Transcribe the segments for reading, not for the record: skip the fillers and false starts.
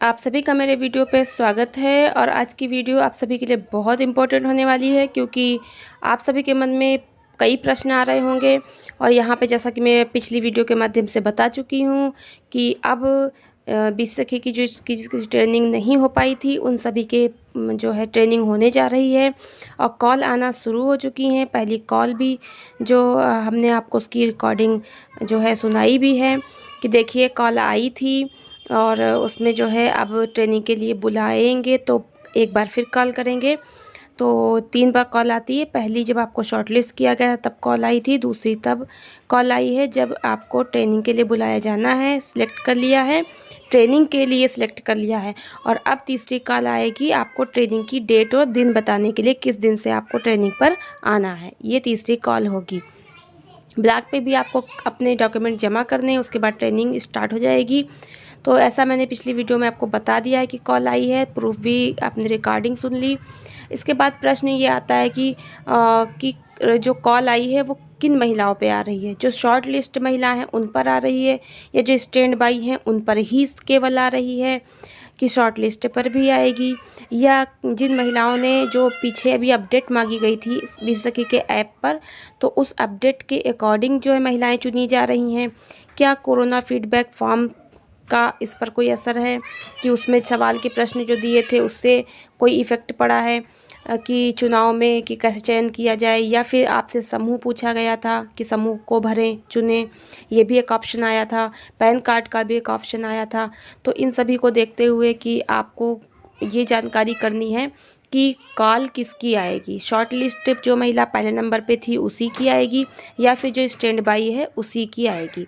आप सभी का मेरे वीडियो पे स्वागत है। और आज की वीडियो आप सभी के लिए बहुत इम्पोर्टेंट होने वाली है, क्योंकि आप सभी के मन में कई प्रश्न आ रहे होंगे। और यहाँ पे जैसा कि मैं पिछली वीडियो के माध्यम से बता चुकी हूँ कि अब 20 सखी की जो इसकी ट्रेनिंग नहीं हो पाई थी, उन सभी के जो है ट्रेनिंग होने जा रही है और कॉल आना शुरू हो चुकी हैं। पहली कॉल भी जो हमने आपको उसकी रिकॉर्डिंग जो है सुनाई भी है कि देखिए कॉल आई थी और उसमें जो है अब ट्रेनिंग के लिए बुलाएंगे तो एक बार फिर कॉल करेंगे। तो 3 बार कॉल आती है। पहली जब आपको शॉर्टलिस्ट किया गया तब कॉल आई थी, दूसरी तब कॉल आई है जब आपको ट्रेनिंग के लिए बुलाया जाना है, सिलेक्ट कर लिया है, ट्रेनिंग के लिए सिलेक्ट कर लिया है। और अब तीसरी कॉल आएगी आपको ट्रेनिंग की डेट और दिन बताने के लिए, किस दिन से आपको ट्रेनिंग पर आना है। ये तीसरी कॉल होगी। ब्लॉक पे भी आपको अपने डॉक्यूमेंट जमा करने हैं, उसके बाद ट्रेनिंग स्टार्ट हो जाएगी। तो ऐसा मैंने पिछली वीडियो में आपको बता दिया है कि कॉल आई है, प्रूफ भी आपने रिकॉर्डिंग सुन ली। इसके बाद प्रश्न ये आता है कि जो कॉल आई है वो किन महिलाओं पे आ रही है। जो शॉर्ट लिस्ट महिला हैं उन पर आ रही है, या जो स्टैंड बाई हैं उन पर ही केवल आ रही है, कि शॉर्ट लिस्ट पर भी आएगी, या जिन महिलाओं ने जो पीछे अभी अपडेट मांगी गई थी 20 सखी के ऐप पर, तो उस अपडेट के अकॉर्डिंग जो है महिलाएं चुनी जा रही हैं। क्या कोरोना फीडबैक फॉर्म का इस पर कोई असर है, कि उसमें सवाल के प्रश्न जो दिए थे उससे कोई इफ़ेक्ट पड़ा है कि चुनाव में कि कैसे चयन किया जाए, या फिर आपसे समूह पूछा गया था कि समूह को भरें चुनें, ये भी एक ऑप्शन आया था। पैन कार्ड का भी एक ऑप्शन आया था। तो इन सभी को देखते हुए कि आपको ये जानकारी करनी है कि कॉल किसकी आएगी। शॉर्ट लिस्ट जो महिला पहले नंबर पे थी उसी की आएगी, या फिर जो स्टैंड बाई है उसी की आएगी।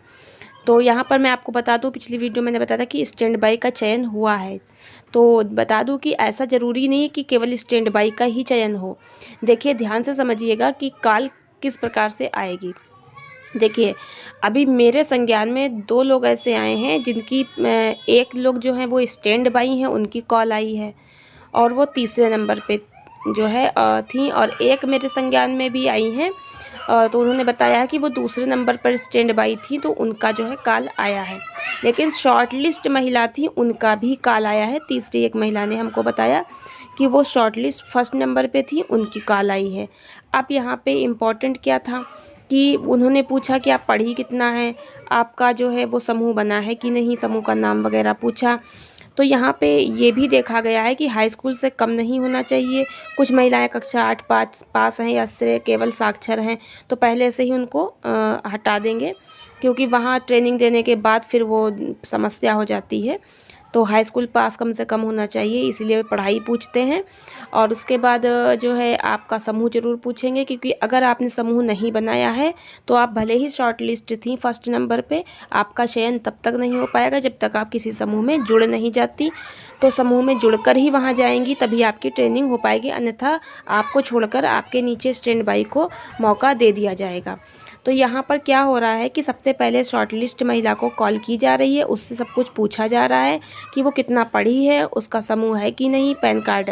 तो यहाँ पर मैं आपको बता दूँ, पिछली वीडियो मैंने बताया था कि स्टैंड बाई का चयन हुआ है। तो बता दूँ कि ऐसा ज़रूरी नहीं है कि केवल स्टैंड बाई का ही चयन हो। देखिए ध्यान से समझिएगा कि कॉल किस प्रकार से आएगी। देखिए अभी मेरे संज्ञान में 2 लोग ऐसे आए हैं जिनकी एक लोग जो हैं वो स्टैंड बाई हैं, उनकी कॉल आई है और वो तीसरे नंबर पे जो है थी। और एक मेरे संज्ञान में भी आई हैं, तो उन्होंने बताया है कि वो दूसरे नंबर पर स्टैंड बाई थी, तो उनका जो है कॉल आया है। लेकिन शॉर्ट लिस्ट महिला थी, उनका भी कॉल आया है। तीसरी एक महिला ने हमको बताया कि वो शॉर्ट लिस्ट फर्स्ट नंबर पे थी, उनकी कॉल आई है। अब यहाँ पे इम्पॉर्टेंट क्या था कि उन्होंने पूछा कि आप पढ़ी कितना है, आपका जो है वो समूह बना है कि नहीं, समूह का नाम वगैरह पूछा। तो यहाँ पे ये भी देखा गया है कि हाई स्कूल से कम नहीं होना चाहिए। कुछ महिलाएं कक्षा 8 पास हैं या सिर्फ केवल साक्षर हैं, तो पहले से ही उनको हटा देंगे, क्योंकि वहाँ ट्रेनिंग देने के बाद फिर वो समस्या हो जाती है। तो हाई स्कूल पास कम से कम होना चाहिए, इसीलिए पढ़ाई पूछते हैं। और उसके बाद जो है आपका समूह ज़रूर पूछेंगे, क्योंकि अगर आपने समूह नहीं बनाया है तो आप भले ही शॉर्ट लिस्ट थी फर्स्ट नंबर पे, आपका चयन तब तक नहीं हो पाएगा जब तक आप किसी समूह में जुड़ नहीं जाती। तो समूह में जुड़कर ही वहाँ जाएंगी तभी आपकी ट्रेनिंग हो पाएगी, अन्यथा आपको छोड़कर आपके नीचे स्टैंड बाई को मौका दे दिया जाएगा। तो यहाँ पर क्या हो रहा है कि सबसे पहले शॉर्ट लिस्ट महिला को कॉल की जा रही है, उससे सब कुछ पूछा जा रहा है कि वो कितना पढ़ी है, उसका समूह है कि नहीं, पैन कार्ड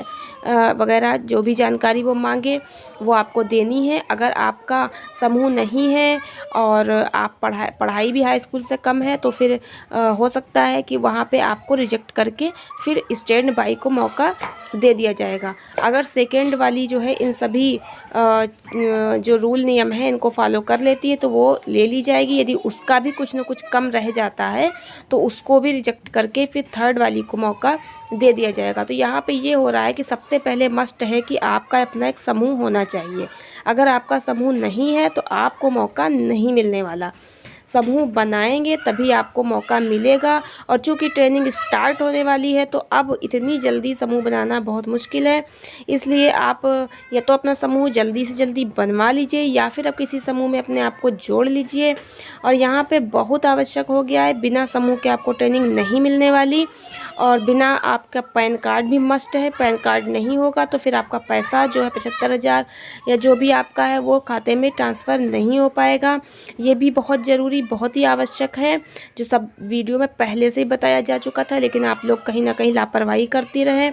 वगैरह जो भी जानकारी वो मांगे वो आपको देनी है। अगर आपका समूह नहीं है और आप पढ़ाई भी हाई स्कूल से कम है, तो फिर हो सकता है कि वहाँ पे आपको रिजेक्ट करके फिर स्टैंड बाई को मौका दे दिया जाएगा। अगर सेकेंड वाली जो है इन सभी जो रूल नियम है इनको फॉलो कर लेती है तो वो ले ली जाएगी। यदि उसका भी कुछ ना कुछ कम रह जाता है तो उसको भी रिजेक्ट करके फिर थर्ड वाली को मौका दे दिया जाएगा। तो यहाँ पे ये हो रहा है कि सबसे पहले मस्ट है कि आपका अपना एक समूह होना चाहिए। अगर आपका समूह नहीं है तो आपको मौका नहीं मिलने वाला। समूह बनाएंगे तभी आपको मौका मिलेगा। और चूँकि ट्रेनिंग स्टार्ट होने वाली है तो अब इतनी जल्दी समूह बनाना बहुत मुश्किल है, इसलिए आप या तो अपना समूह जल्दी से जल्दी बनवा लीजिए या फिर आप किसी समूह में अपने आप को जोड़ लीजिए। और यहाँ पे बहुत आवश्यक हो गया है, बिना समूह के आपको ट्रेनिंग नहीं मिलने वाली। और बिना आपका पैन कार्ड भी मस्ट है, पैन कार्ड नहीं होगा तो फिर आपका पैसा जो है 75,000 या जो भी आपका है वो खाते में ट्रांसफ़र नहीं हो पाएगा। ये भी बहुत ज़रूरी, बहुत ही आवश्यक है, जो सब वीडियो में पहले से ही बताया जा चुका था, लेकिन आप लोग कहीं ना कहीं लापरवाही करती रहे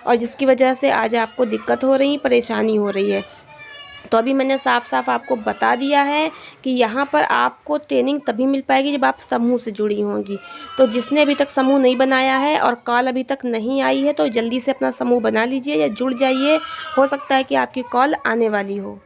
और जिसकी वजह से आज आपको दिक्कत हो रही, परेशानी हो रही है। तो अभी मैंने साफ साफ आपको बता दिया है कि यहाँ पर आपको ट्रेनिंग तभी मिल पाएगी जब आप समूह से जुड़ी होंगी। तो जिसने अभी तक समूह नहीं बनाया है और कॉल अभी तक नहीं आई है तो जल्दी से अपना समूह बना लीजिए या जुड़ जाइए, हो सकता है कि आपकी कॉल आने वाली हो।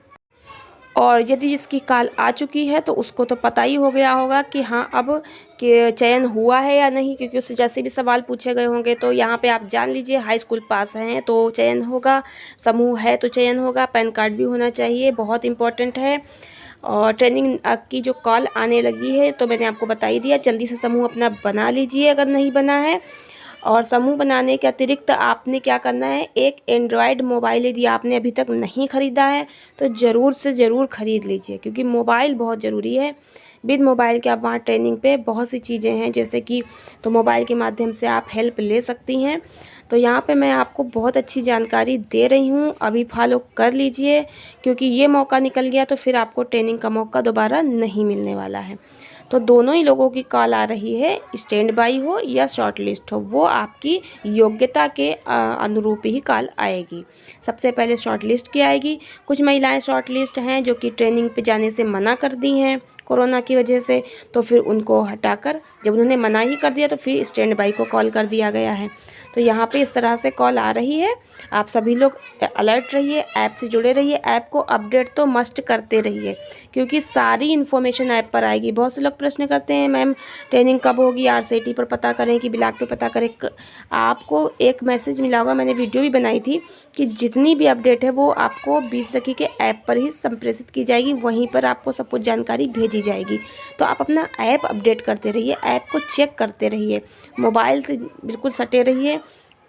और यदि जिसकी कॉल आ चुकी है तो उसको तो पता ही हो गया होगा कि हाँ अब कि चयन हुआ है या नहीं, क्योंकि उससे जैसे भी सवाल पूछे गए होंगे। तो यहाँ पे आप जान लीजिए हाई स्कूल पास हैं तो चयन होगा, समूह है तो चयन होगा, पैन कार्ड भी होना चाहिए, बहुत इम्पोर्टेंट है। और ट्रेनिंग की जो कॉल आने लगी है तो मैंने आपको बता ही दिया, जल्दी से समूह अपना बना लीजिए अगर नहीं बना है। और समूह बनाने के अतिरिक्त आपने क्या करना है, एक एंड्रॉयड मोबाइल यदि आपने अभी तक नहीं ख़रीदा है तो ज़रूर से ज़रूर ख़रीद लीजिए, क्योंकि मोबाइल बहुत ज़रूरी है। बिन मोबाइल के आप वहाँ ट्रेनिंग पे बहुत सी चीज़ें हैं जैसे कि, तो मोबाइल के माध्यम से आप हेल्प ले सकती हैं। तो यहाँ पे मैं आपको बहुत अच्छी जानकारी दे रही हूँ, अभी फॉलो कर लीजिए, क्योंकि ये मौका निकल गया तो फिर आपको ट्रेनिंग का मौका दोबारा नहीं मिलने वाला है। तो दोनों ही लोगों की कॉल आ रही है, स्टैंड बाई हो या शॉर्ट लिस्ट हो, वो आपकी योग्यता के अनुरूप ही कॉल आएगी। सबसे पहले शॉर्ट लिस्ट की आएगी। कुछ महिलाएं शॉर्ट लिस्ट हैं जो कि ट्रेनिंग पे जाने से मना कर दी हैं कोरोना की वजह से, तो फिर उनको हटाकर जब उन्होंने मना ही कर दिया तो फिर स्टैंड बाई को कॉल कर दिया गया है। तो यहाँ पे इस तरह से कॉल आ रही है। आप सभी लोग अलर्ट रहिए, ऐप से जुड़े रहिए, ऐप को अपडेट तो मस्ट करते रहिए, क्योंकि सारी इन्फॉर्मेशन ऐप पर आएगी। बहुत से लोग प्रश्न करते हैं मैम ट्रेनिंग कब होगी, RCT पर पता करें कि ब्लॉग पे पता करें। आपको एक मैसेज मिला होगा, मैंने वीडियो भी बनाई थी कि जितनी भी अपडेट है वो आपको 20 सखी के ऐप पर ही संप्रेषित की जाएगी, वहीं पर आपको सब कुछ जानकारी भेजी जाएगी। तो आप अपना ऐप अपडेट करते रहिए, ऐप को चेक करते रहिए, मोबाइल से बिल्कुल सटे रहिए।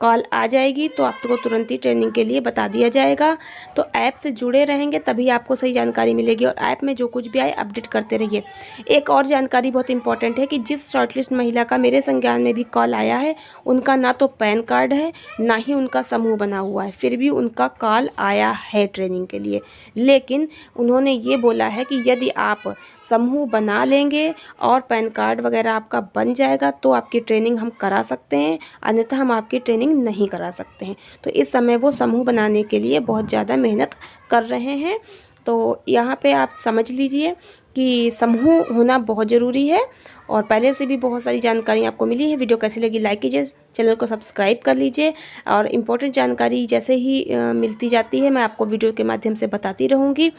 कॉल आ जाएगी तो आपको तुरंत ही ट्रेनिंग के लिए बता दिया जाएगा। तो ऐप से जुड़े रहेंगे तभी आपको सही जानकारी मिलेगी, और ऐप में जो कुछ भी आए अपडेट करते रहिए। एक और जानकारी बहुत इंपॉर्टेंट है कि जिस शॉर्टलिस्ट महिला का मेरे संज्ञान में भी कॉल आया है, उनका ना तो पैन कार्ड है ना ही उनका समूह बना हुआ है, फिर भी उनका कॉल आया है ट्रेनिंग के लिए। लेकिन उन्होंने ये बोला है कि यदि आप समूह बना लेंगे और पैन कार्ड वगैरह आपका बन जाएगा तो आपकी ट्रेनिंग हम करा सकते हैं, अन्यथा हम आपकी ट्रेनिंग नहीं करा सकते हैं। तो इस समय वो समूह बनाने के लिए बहुत ज़्यादा मेहनत कर रहे हैं। तो यहाँ पे आप समझ लीजिए कि समूह होना बहुत ज़रूरी है, और पहले से भी बहुत सारी जानकारी आपको मिली है। वीडियो कैसी लगी लाइक कीजिए, चैनल को सब्सक्राइब कर लीजिए, और इम्पोर्टेंट जानकारी जैसे ही मिलती जाती है मैं आपको वीडियो के माध्यम से बताती रहूँगी।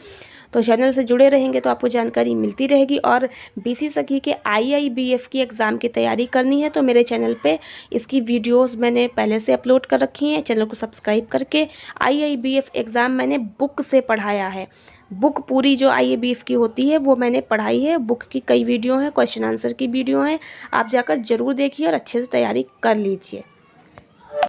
तो चैनल से जुड़े रहेंगे तो आपको जानकारी मिलती रहेगी। और BC सखी के IIBF की एग्ज़ाम की तैयारी करनी है तो मेरे चैनल पे इसकी वीडियोस मैंने पहले से अपलोड कर रखी हैं। चैनल को सब्सक्राइब करके, IIBF एग्ज़ाम मैंने बुक से पढ़ाया है, बुक पूरी जो IIBF की होती है वो मैंने पढ़ाई है। बुक की कई वीडियो हैं, क्वेश्चन आंसर की वीडियो हैं, आप जाकर ज़रूर देखिए और अच्छे से तैयारी कर लीजिए।